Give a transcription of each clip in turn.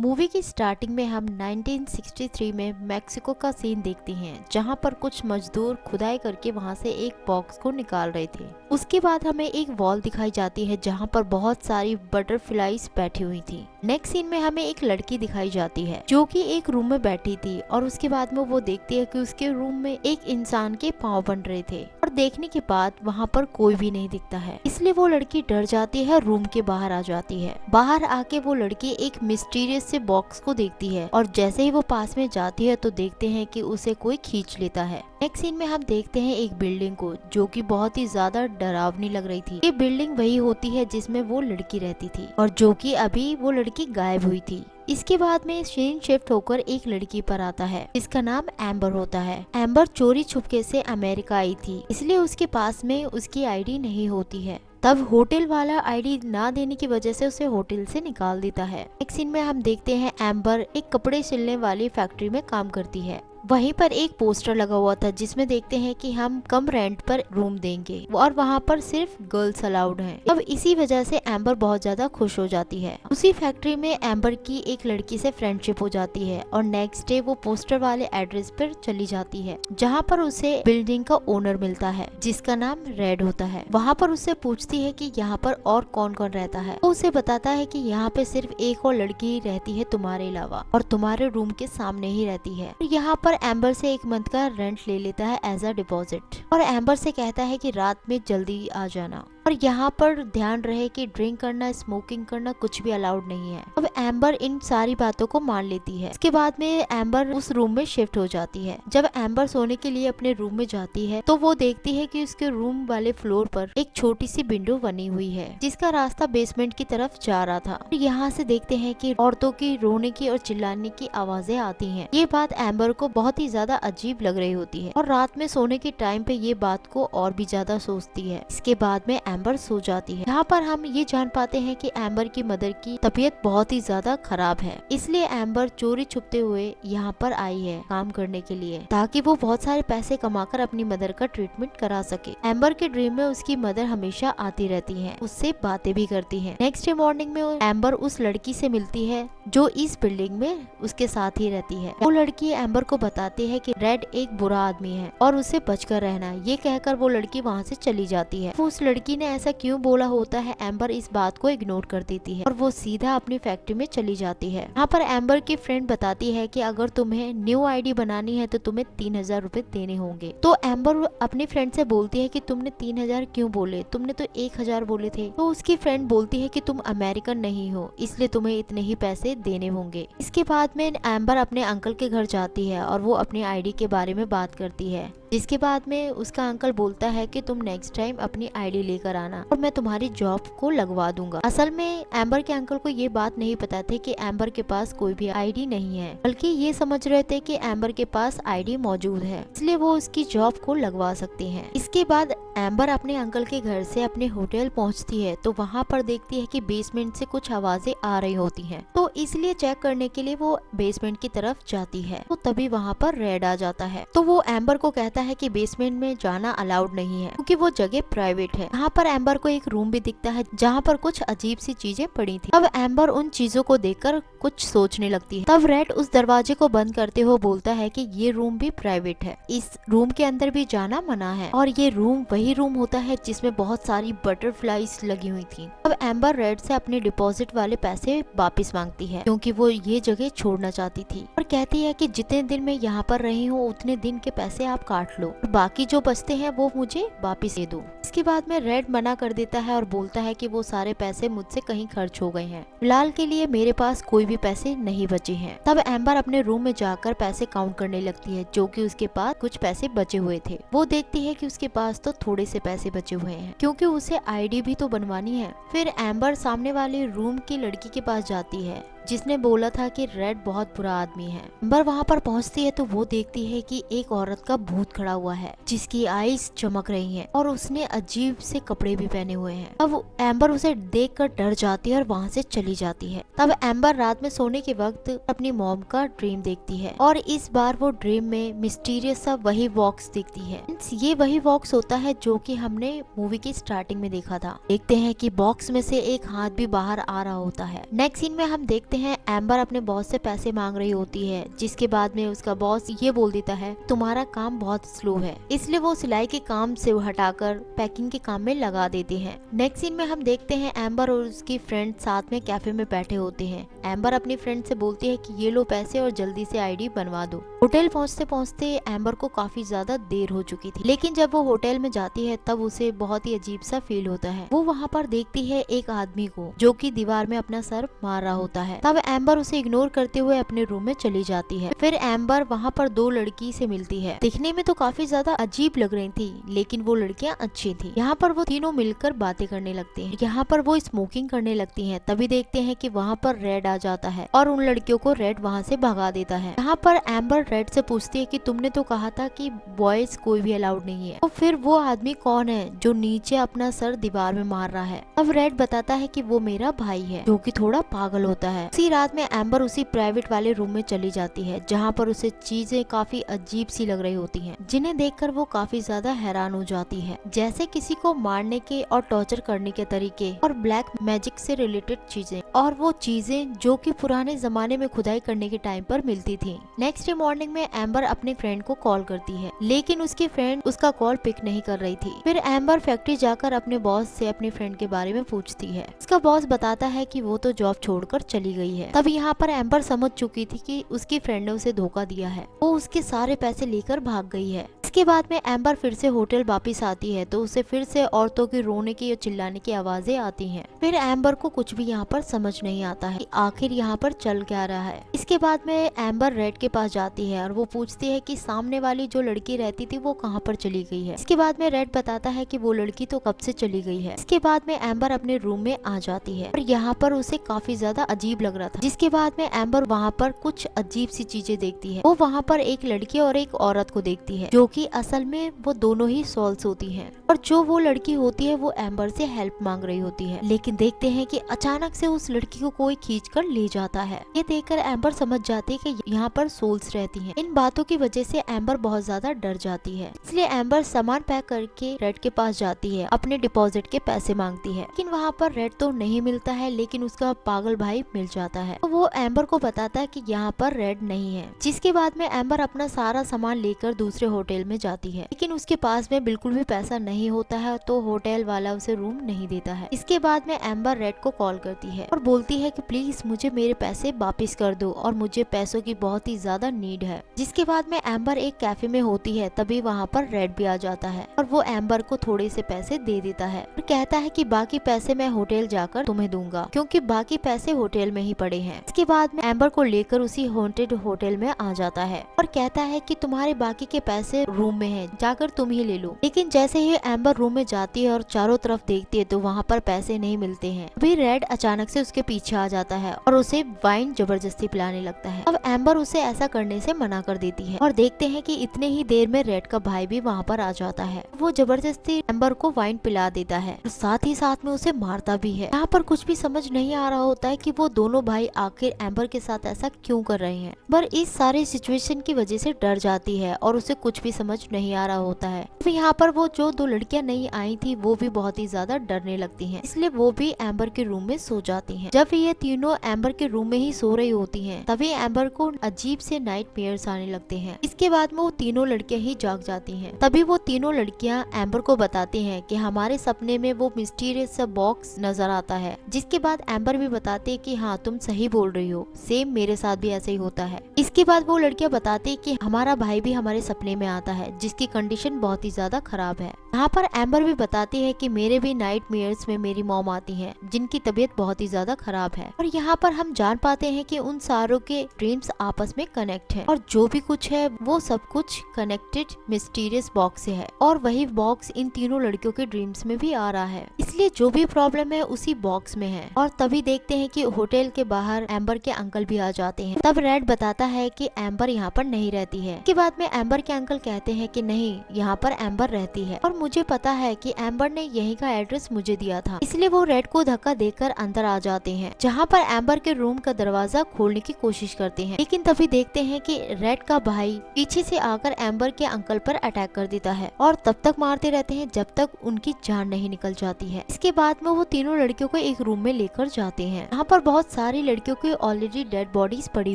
Movie की starting में हम 1963 में मेक्सिको का सीन देखते हैं, जहां पर कुछ मजदूर खुदाई करके वहां से एक बॉक्स को निकाल रहे थे। उसके बाद हमें एक वॉल दिखाई जाती है जहां पर बहुत सारी बटरफ्लाईज बैठी हुई थी। नेक्स्ट सीन में हमें एक लड़की दिखाई जाती है जो कि एक रूम में बैठी थी और उसके बाद में वो देखती है कि उसके रूम में एक इंसान के पाँव बन रहे थे और देखने के बाद वहाँ पर कोई भी नहीं दिखता है, इसलिए वो लड़की डर जाती है, रूम के बाहर आ जाती है। बाहर आके वो लड़की एक मिस्टीरियस से बॉक्स को देखती है और जैसे ही वो पास में जाती है तो देखते हैं कि उसे कोई खींच लेता है। नेक्स्ट सीन में हम देखते हैं एक बिल्डिंग को जो कि बहुत ही ज्यादा डरावनी लग रही थी। ये बिल्डिंग वही होती है जिसमें वो लड़की रहती थी और जो कि अभी वो लड़की गायब हुई थी। इसके बाद में सीन शिफ्ट होकर एक लड़की पर आता है जिसका नाम एम्बर होता है। एम्बर चोरी छुपके से अमेरिका आई थी, इसलिए उसके पास में उसकी आईडी नहीं होती है। तब होटल वाला आईडी ना देने की वजह से उसे होटल से निकाल देता है। एक सीन में हम देखते हैं एम्बर एक कपड़े सिलने वाली फैक्ट्री में काम करती है। वहीं पर एक पोस्टर लगा हुआ था जिसमें देखते हैं कि हम कम रेंट पर रूम देंगे और वहाँ पर सिर्फ गर्ल्स अलाउड हैं। अब इसी वजह से एम्बर बहुत ज्यादा खुश हो जाती है। उसी फैक्ट्री में एम्बर की एक लड़की से फ्रेंडशिप हो जाती है और नेक्स्ट डे वो पोस्टर वाले एड्रेस पर चली जाती है जहाँ पर उसे बिल्डिंग का ओनर मिलता है जिसका नाम रेड होता है। वहाँ पर उससे पूछती है कि यहाँ पर और कौन कौन रहता है। वो उसे बताता है कि यहाँ पे सिर्फ एक और लड़की रहती है तुम्हारे अलावा और तुम्हारे रूम के सामने ही रहती है। यहाँ पर एम्बर से एक मंथ का रेंट ले लेता है एज अ डिपॉजिट और एम्बर से कहता है कि रात में जल्दी आ जाना और यहाँ पर ध्यान रहे कि ड्रिंक करना, स्मोकिंग करना कुछ भी अलाउड नहीं है। अब एम्बर इन सारी बातों को मान लेती है। इसके बाद में एम्बर उस रूम में शिफ्ट हो जाती है। जब एम्बर सोने के लिए अपने रूम में जाती है तो वो देखती है कि उसके रूम वाले फ्लोर पर एक छोटी सी विंडो बनी हुई है जिसका रास्ता बेसमेंट की तरफ जा रहा था। यहाँ से देखते हैं कि औरतों की रोने की और चिल्लाने की आवाजें आती हैं। ये बात एम्बर को बहुत ही ज्यादा अजीब लग रही होती है और रात में सोने के टाइम पे ये बात को और भी ज्यादा सोचती है। इसके बाद में एम्बर सो जाती है। यहाँ पर हम ये जान पाते हैं कि एम्बर की मदर की तबीयत बहुत ही ज्यादा खराब है, इसलिए एम्बर चोरी छुपते हुए यहाँ पर आई है काम करने के लिए ताकि वो बहुत सारे पैसे कमाकर अपनी मदर का ट्रीटमेंट करा सके। एम्बर के ड्रीम में उसकी मदर हमेशा आती रहती है, उससे बातें भी करती है। नेक्स्ट डे मॉर्निंग में एम्बर उस लड़की से मिलती है जो इस बिल्डिंग में उसके साथ ही रहती है। वो लड़की एम्बर को बताती है कि रेड एक बुरा आदमी है और उसे बचकर रहना। ये कहकर वो लड़की वहाँ से चली जाती है। उस लड़की ने ऐसा क्यों बोला होता है, एम्बर इस बात को इग्नोर कर देती है और वो सीधा अपनी फैक्ट्री में चली जाती है। यहाँ पर एम्बर की फ्रेंड बताती है कि अगर तुम्हें न्यू आईडी बनानी है तो तुम्हें 3000 रुपए देने होंगे। तो एम्बर अपनी फ्रेंड से बोलती है कि तुमने 3000 क्यों बोले, तुमने तो 1000 बोले थे। तो उसकी फ्रेंड बोलती है कि तुम अमेरिकन नहीं हो इसलिए तुम्हें इतने ही पैसे देने होंगे। इसके बाद में एम्बर अपने अंकल के घर जाती है और वो अपनी आईडी के बारे में बात करती है, जिसके बाद में उसका अंकल बोलता है कि तुम नेक्स्ट टाइम अपनी आईडी लेकर आना और मैं तुम्हारी जॉब को लगवा दूंगा। असल में एम्बर के अंकल को ये बात नहीं पता थी कि एम्बर के पास कोई भी आईडी नहीं है, बल्कि ये समझ रहे थे कि एम्बर के पास आईडी मौजूद है, इसलिए वो उसकी जॉब को लगवा सकते हैं। इसके बाद एम्बर अपने अंकल के घर से अपने होटल पहुंचती है तो वहाँ पर देखती है कि बेसमेंट से कुछ आवाजें आ रही होती हैं, तो इसलिए चेक करने के लिए वो बेसमेंट की तरफ जाती है। तो तभी वहाँ पर रेड आ जाता है। तो वो एम्बर को कहता है कि बेसमेंट में जाना अलाउड नहीं है क्योंकि वो जगह प्राइवेट है। यहाँ पर एम्बर को एक रूम भी दिखता है जहाँ पर कुछ अजीब सी चीजें पड़ी थी। अब एम्बर उन चीजों को देखकर कुछ सोचने लगती है। तब रेड उस दरवाजे को बंद करते हुए बोलता है कि ये रूम भी प्राइवेट है, इस रूम के अंदर भी जाना मना है और ये रूम वही रूम होता है जिसमें बहुत सारी बटरफ्लाईज लगी हुई थी। अब एम्बर रेड से अपने डिपॉजिट वाले पैसे वापस मांगती है क्योंकि वो ये जगह छोड़ना चाहती थी और कहती है कि जितने दिन मैं यहाँ पर रही हूँ उतने दिन के पैसे आप काट लो और बाकी जो बचते हैं वो मुझे वापस दे दो। इसके बाद में रेड मना कर देता है और बोलता है कि वो सारे पैसे मुझसे कहीं खर्च हो गए हैं, फिलहाल के लिए मेरे पास कोई भी पैसे नहीं बचे हैं। तब एम्बर अपने रूम में जाकर पैसे काउंट करने लगती है जो कि उसके पास कुछ पैसे बचे हुए थे। वो देखती है कि उसके पास तो थोड़े से पैसे बचे हुए हैं क्योंकि उसे आईडी भी तो बनवानी है। फिर एम्बर सामने वाले रूम की लड़की के पास जाती है जिसने बोला था कि रेड बहुत बुरा आदमी है। एम्बर वहाँ पर पहुँचती है तो वो देखती है कि एक औरत का भूत खड़ा हुआ है जिसकी आईज चमक रही हैं और उसने अजीब से कपड़े भी पहने हुए हैं। अब एम्बर उसे देखकर डर जाती है और वहाँ से चली जाती है। तब एम्बर रात में सोने के वक्त अपनी मॉम का ड्रीम देखती है और इस बार वो ड्रीम में मिस्टीरियस सा वही बॉक्स देखती है। ये वही बॉक्स होता है जो कि हमने मूवी की स्टार्टिंग में देखा था। देखते हैं कि बॉक्स में से एक हाथ भी बाहर आ रहा होता है। नेक्स्ट सीन में हम देखते देखते हैं एम्बर अपने बॉस से पैसे मांग रही होती है, जिसके बाद में उसका बॉस ये बोल देता है तुम्हारा काम बहुत स्लो है, इसलिए वो सिलाई के काम से हटाकर पैकिंग के काम में लगा देते हैं। नेक्स्ट सीन में हम देखते हैं एम्बर और उसकी फ्रेंड साथ में कैफे में बैठे होते हैं। एम्बर अपनी फ्रेंड से बोलती है कि ये लो पैसे और जल्दी से आईडी बनवा दो। होटल पहुंचते पहुंचते एम्बर को काफी ज्यादा देर हो चुकी थी, लेकिन जब वो होटल में जाती है तब उसे बहुत ही अजीब सा फील होता है। वो वहाँ पर देखती है एक आदमी को जो कि दीवार में अपना सर मार रहा होता है। तब एम्बर उसे इग्नोर करते हुए अपने रूम में चली जाती है। फिर एम्बर वहाँ पर दो लड़की से मिलती है। दिखने में तो काफी ज्यादा अजीब लग रही थी, लेकिन वो लड़कियाँ अच्छी थी। यहाँ पर वो तीनों मिलकर बातें करने लगती हैं। यहाँ पर वो स्मोकिंग करने लगती हैं। तभी देखते हैं कि वहाँ पर रेड आ जाता है और उन लड़कियों को रेड वहाँ से भगा देता है। यहाँ पर एम्बर रेड से पूछती है कि तुमने तो कहा था कि बॉयज कोई भी अलाउड नहीं है, तो फिर वो आदमी कौन है जो नीचे अपना सर दीवार में मार रहा है। अब रेड बताता है कि वो मेरा भाई है, जो कि थोड़ा पागल होता है। उसी रात में एम्बर उसी प्राइवेट वाले रूम में चली जाती है, जहाँ पर उसे चीजें काफी अजीब सी लग रही होती हैं, जिन्हें देखकर वो काफी ज्यादा हैरान हो जाती है, जैसे किसी को मारने के और टॉर्चर करने के तरीके और ब्लैक मैजिक से रिलेटेड चीजें, और वो चीजें जो कि पुराने जमाने में खुदाई करने के टाइम पर मिलती थी। नेक्स्ट डे मॉर्निंग में एम्बर अपने फ्रेंड को कॉल करती है, लेकिन उसकी फ्रेंड उसका कॉल पिक नहीं कर रही थी। फिर एम्बर फैक्ट्री जाकर अपने बॉस से अपने फ्रेंड के बारे में पूछती है। उसका बॉस बताता है कि वो तो जॉब छोड़कर चली गई है। तब यहाँ पर एम्बर समझ चुकी थी कि उसकी फ्रेंड ने उसे धोखा दिया है। वो उसके सारे पैसे लेकर भाग गई है। इसके बाद में एम्बर फिर से होटल वापस आती है तो उसे फिर से औरतों की रोने की और चिल्लाने की आवाजें आती हैं। फिर एम्बर को कुछ भी यहाँ पर समझ नहीं आता है कि आखिर यहाँ पर चल क्या रहा है। इसके बाद में एम्बर रेड के पास जाती है और वो पूछती है कि सामने वाली जो लड़की रहती थी वो कहाँ पर चली गई है। इसके बाद में रेड बताता है कि वो लड़की तो कब से चली गई है। इसके बाद में एम्बर अपने रूम में आ जाती है और यहाँ पर उसे काफी ज्यादा अजीब लग रहा था। जिसके बाद में एम्बर वहाँ पर कुछ अजीब सी चीजें देखती है। वो वहाँ पर एक लड़की और एक औरत को देखती है, जो कि असल में वो दोनों ही सोल्स होती हैं, और जो वो लड़की होती है वो एम्बर से हेल्प मांग रही होती है। लेकिन देखते हैं कि अचानक से उस लड़की को कोई खींच कर ले जाता है। ये देखकर एम्बर समझ जाती है कि यहाँ पर सोल्स रहती हैं। इन बातों की वजह से एम्बर बहुत ज्यादा डर जाती है, इसलिए एम्बर सामान पैक करके रेड के पास जाती है, अपने डिपॉजिट के पैसे मांगती है। लेकिन वहाँ पर रेड तो नहीं मिलता है, लेकिन उसका पागल भाई मिल जाता है। तो वो एम्बर को बताता है कि यहाँ पर रेड नहीं है। जिसके बाद में एम्बर अपना सारा सामान लेकर दूसरे होटल में जाती है, लेकिन उसके पास में बिल्कुल भी पैसा नहीं होता है, तो होटल वाला उसे रूम नहीं देता है। इसके बाद में एम्बर रेड को कॉल करती है और बोलती है कि प्लीज मुझे मेरे पैसे वापस कर दो और मुझे पैसों की बहुत ही ज्यादा नीड है। जिसके बाद में एम्बर एक कैफे में होती है, तभी वहाँ पर रेड भी आ जाता है और वो एम्बर को थोड़े से पैसे दे देता है और कहता है कि बाकी पैसे मैं होटल जाकर तुम्हें दूंगा, क्योंकि बाकी पैसे होटल में ही पड़े हैं। इसके बाद में एम्बर को लेकर उसी हॉन्टेड होटल में आ जाता है और कहता है कि तुम्हारे बाकी के पैसे रूम में हैं, जाकर तुम ही ले लो। लेकिन जैसे ही एम्बर रूम में जाती है और चारों तरफ देखती है तो वहाँ पर पैसे नहीं मिलते हैं। अभी रेड अचानक से उसके पीछे आ जाता है और उसे वाइन जबरदस्ती पिलाने लगता है। अब एम्बर उसे ऐसा करने से मना कर देती है और देखते हैं कि इतने ही देर में रेड का भाई भी वहाँ पर आ जाता है। वो जबरदस्ती एम्बर को वाइन पिला देता है और साथ ही साथ में उसे मारता भी है। यहाँ पर कुछ भी समझ नहीं आ रहा होता है कि वो दोनों भाई आखिर एम्बर के साथ ऐसा क्यों कर रहे हैं, पर इस सारे सिचुएशन की वजह से डर जाती है और उसे कुछ भी समझ नहीं आ रहा होता है। फिर यहाँ पर वो जो दो लड़कियां नहीं आई थी वो भी बहुत ही ज्यादा डरने लगती हैं, इसलिए वो भी एम्बर के रूम में सो जाती हैं। जब ये तीनों एम्बर के रूम में ही सो रही होती हैं, तभी एम्बर को अजीब से नाइटमेयर्स आने लगते हैं। इसके बाद में वो तीनों लड़कियां ही जाग जाती हैं। तभी वो तीनों लड़कियां एम्बर को बताती हैं कि हमारे सपने में वो मिस्टीरियस सा बॉक्स नजर आता है। जिसके बाद एम्बर भी बताती है कि हाँ तुम सही बोल रही हो, सेम मेरे साथ भी ऐसे ही होता है। इसके बाद वो लड़कियां बताती है कि हमारा भाई भी हमारे सपने में आता है, जिसकी कंडीशन बहुत ही ज्यादा खराब है। यहाँ पर एम्बर भी बताती है कि मेरे भी नाइटमेयर्स में मेरी मॉम आती है, जिनकी तबीयत बहुत ही ज्यादा खराब है। और यहाँ पर हम जान पाते हैं कि उन सारों के ड्रीम्स आपस में कनेक्ट है, और जो भी कुछ है वो सब कुछ कनेक्टेड मिस्टीरियस बॉक्स से है, और वही बॉक्स इन तीनों लड़कियों के ड्रीम्स में भी आ रहा है। इसलिए जो भी प्रॉब्लम है उसी बॉक्स में है। और तभी देखते हैं कि होटल के बाहर एम्बर के अंकल भी आ जाते हैं। तब रेड बताता है कि एम्बर यहाँ पर नहीं रहती है। इसके बाद में एम्बर के अंकल कहते हैं कि नहीं, यहाँ पर एम्बर रहती है और मुझे पता है कि एम्बर ने यहीं का एड्रेस मुझे दिया था, इसलिए वो रेड को धक्का देकर अंदर आ जाते हैं, जहाँ पर एम्बर के रूम का दरवाजा खोलने की कोशिश करते हैं। लेकिन तभी देखते हैं कि रेड का भाई पीछे से आकर एम्बर के अंकल पर अटैक कर देता है और तब तक मारते रहते हैं जब तक उनकी जान नहीं निकल जाती है। इसके बाद में वो तीनों लड़कियों को एक रूम में लेकर जाते हैं। यहाँ पर बहुत सारी लड़कियों की ऑलरेडी डेड बॉडीज पड़ी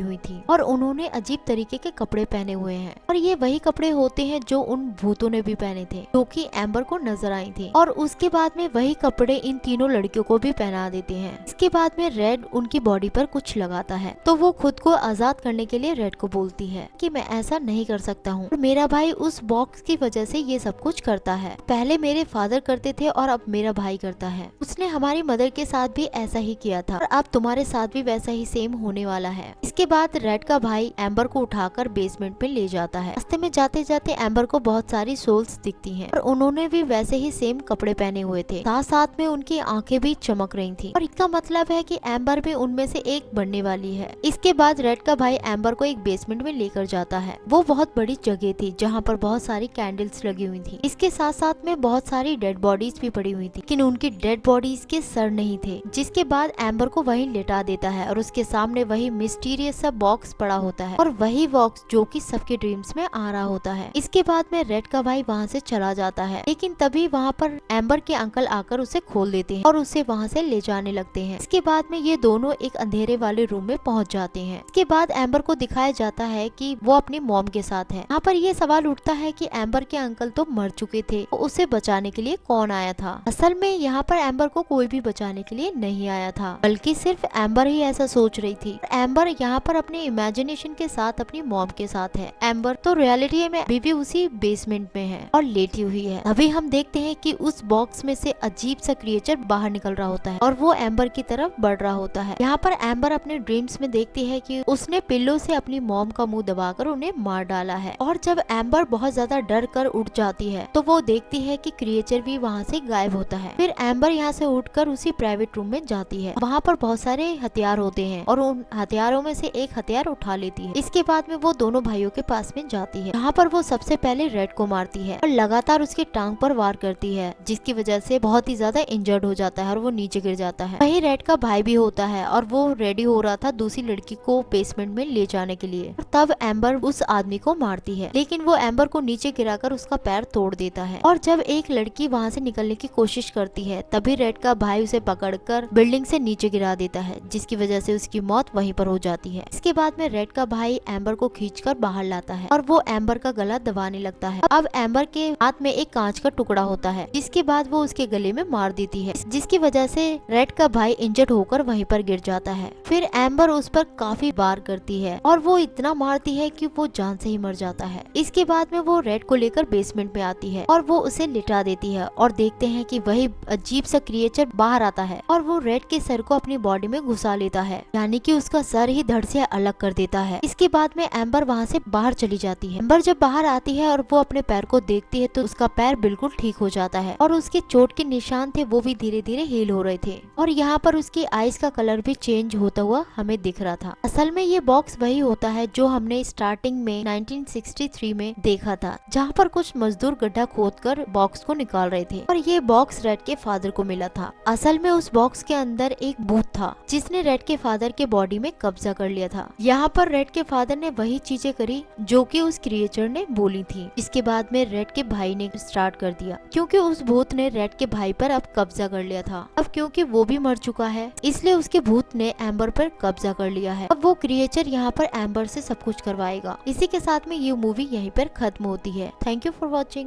हुई थी और उन्होंने अजीब तरीके के कपड़े पहने हुए हैं और ये वही कपड़े होते हैं जो उन भूतों ने भी पहने थे, जो कि एम्बर को नजर आई थी। और उसके बाद में वही कपड़े इन तीनों लड़कियों को भी पहना देते हैं। इसके बाद में रेड उनकी बॉडी पर कुछ लगाता है तो वो खुद को आजाद करने के लिए रेड को बोलती है कि मैं ऐसा नहीं कर सकता हूँ, मेरा भाई उस बॉक्स की वजह से ये सब कुछ करता है। पहले मेरे फादर करते थे और अब मेरा भाई करता है। उसने हमारी मदर के साथ भी ऐसा ही किया था और अब तुम्हारे साथ भी वैसा ही सेम होने वाला है। इसके बाद रेड का भाई एम्बर को उठाकर बेसमेंट में ले जाता है। रास्ते में जाते जाते एम्बर को बहुत सारी सोल्स दिखती हैं और उन्होंने भी वैसे ही सेम कपड़े पहने हुए थे, साथ साथ में उनकी आंखें भी चमक रही थी और इसका मतलब है कि एम्बर भी उनमें से एक बनने वाली है। इसके बाद रेड का भाई एम्बर को एक बेसमेंट में लेकर जाता है। वो बहुत बड़ी जगह थी जहाँ पर बहुत सारी कैंडल्स लगी हुई थी। इसके साथ साथ में बहुत सारी डेड बॉडीज भी पड़ी हुई थी, लेकिन उनकी डेड बॉडीज के सर नहीं थे। जिसके बाद एम्बर को वहीं लेटा देता है और उसके सामने वही मिस्टीरियस सा बॉक्स पड़ा होता है और वही बॉक्स जो कि सबके ड्रीम्स में आ रहा होता है। इसके बाद में रेड का भाई वहाँ से चला जाता है, लेकिन तभी वहाँ पर एम्बर के अंकल आकर उसे खोल देते हैं और उसे वहाँ से ले जाने लगते हैं। इसके बाद में ये दोनों एक अंधेरे वाले रूम में पहुँच जाते हैं। इसके बाद एम्बर को दिखाया जाता है कि वो अपनी मॉम के साथ है। यहाँ पर ये सवाल उठता है कि एम्बर के अंकल तो मर चुके थे, तो उसे बचाने के लिए कौन आया था? असल में यहाँ पर एम्बर को कोई भी बचाने के लिए नहीं आया था, बल्कि सिर्फ एम्बर ही ऐसा सोच रही थी। एम्बर यहाँ पर अपने इमेजिनेशन के साथ अपनी मॉम के साथ है। एम्बर तो रियलिटी में अभी भी उसी बेसमेंट में है और लेटी हुई है। अभी हम देखते हैं कि उस बॉक्स में से अजीब सा क्रिएचर बाहर निकल रहा होता है और वो एम्बर की तरफ बढ़ रहा होता है। यहाँ पर एम्बर अपने ड्रीम्स में देखती है कि उसने पिल्लो से अपनी मॉम का मुंह दबाकर उन्हें मार डाला है। और जब एम्बर बहुत ज्यादा डर कर उठ जाती है तो वो देखती है कि क्रिएचर भी वहाँ से गायब होता है। फिर एम्बर यहाँ से उठकर उसी प्राइवेट रूम में जाती है। वहाँ पर बहुत सारे हथियार होते हैं और उन हथियारों में से एक हथियार उठा लेती है। इसके बाद में वो दोनों भाइयों के पास में जाती है। यहाँ पर वो सबसे पहले रेड को मारती है और लगातार उसकी टांग पर वार करती है, जिसकी वजह से बहुत ही ज्यादा इंजर्ड हो जाता है और वो नीचे गिर जाता है। वहीं रेड का भाई भी होता है और वो रेडी हो रहा था दूसरी लड़की को बेसमेंट में ले जाने के लिए। तब एम्बर उस आदमी को मारती है, लेकिन वो एम्बर को नीचे गिराकर उसका पैर तोड़ देता है। और जब एक लड़की वहाँ से निकलने की कोशिश करती है तभी रेड का भाई उसे पकड़कर बिल्डिंग से नीचे गिरा देता है, जिसकी वजह से उसकी मौत वहीं पर हो जाती है। इसके बाद में रेड का भाई एम्बर को खींचकर बाहर लाता है और वो एम्बर का गला दबाने लगता है। अब एम्बर के हाथ में एक कांच का टुकड़ा होता है, जिसके बाद वो उसके गले में मार देती है, जिसकी वजह से रेड का भाई इंजर्ड होकर वहीं पर गिर जाता है। फिर एम्बर उस पर काफी वार करती है और वो इतना मारती है कि वो जान से ही मर जाता है। इसके बाद में वो रेड को लेकर बेसमेंट में आती है और वो उसे लिटा देती है और देखते हैं कि वही अजीब सा क्रिएचर बाहर आता है और वो रेड के सर को अपनी बॉडी में घुसा लेता है, यानी कि उसका सर ही धड़ से अलग कर देता है। इसके बाद में एम्बर वहाँ से बाहर चली जाती है। एम्बर जब बाहर आती है और वो अपने पैर को देखती है तो उसका पैर बिल्कुल ठीक हो जाता है और उसके चोट के निशान थे वो भी धीरे धीरे हील हो रहे थे और यहाँ पर उसकी आईज का कलर भी चेंज होता हुआ हमें दिख रहा था। असल में ये बॉक्स वही होता है जो हमने स्टार्टिंग में 1963 में देखा था, जहाँ पर कुछ मजदूर गड्ढा खोदकर बॉक्स को निकाल रहे थे और ये बॉक्स रेड के फादर को मिला था। असल में उस बॉक्स के अंदर एक भूत था जिसने रेड के फादर के बॉडी में कब्जा कर लिया था। यहाँ पर रेड के फादर ने वही चीजें करी जो कि उस क्रिएचर ने बोली थी। इसके बाद में रेड के भाई ने स्टार्ट कर दिया, क्योंकि उस भूत ने रेड के भाई पर अब कब्जा कर लिया था। अब क्योंकि वो भी मर चुका है इसलिए उसके भूत ने एम्बर पर कब्जा कर लिया है। अब वो क्रिएचर यहाँ पर एम्बर से सब कुछ करवाएगा। इसी के साथ में ये मूवी यहीं पर खत्म होती है। Thank you for watching.